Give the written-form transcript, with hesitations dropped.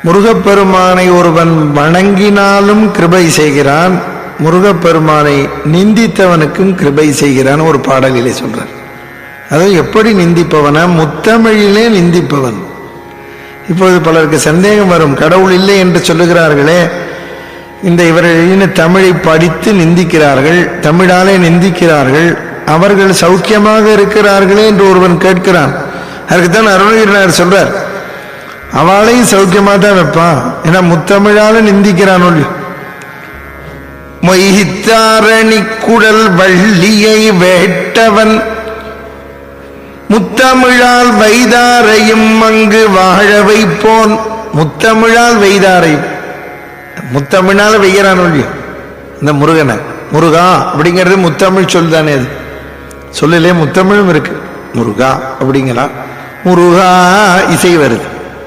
முருகப்பெருமானை ஒருவன் வணங்கினாலும் கிருபை செய்கிறான், முருகப்பெருமானை நிந்தித்தவனுக்கும் கிருபை செய்கிறான் ஒரு பாடலிலே சொல்றார். அது எப்படி நிந்திப்பவன? முத்தமிழிலே நிந்திப்பவன். இப்பொழுது பலருக்கு சந்தேகம் வரும், கடவுள் இல்லை என்று சொல்லுகிறார்களே, இந்த இவர்கள் தமிழை படித்து நிந்திக்கிறார்கள், தமிழாலே நிந்திக்கிறார்கள், அவர்கள் சௌக்கியமாக இருக்கிறார்களே என்று ஒருவன் கேட்கிறான். அதுக்குத்தான் அருணகிரிநாதர் சொல்றார், அவளையும் சௌக்கியமா தான் வைப்பான், ஏன்னா முத்தமிழால நிந்திக்கிறான். மொய்த்தாரணி குடல் வள்ளியை வேட்டவன் முத்தமிழால் வைதாரையும் அங்கு வாழ வைப்போன். முத்தமிழால் வைதாரையும், முத்தமிழால் வைக்கிறான் இந்த முருகனை. முருகா அப்படிங்கிறது முத்தமிழ் சொல் தானே, அது சொல்லிலே முத்தமிழும் இருக்கு. முருகா அப்படிங்களா, முருகா இசை வருது.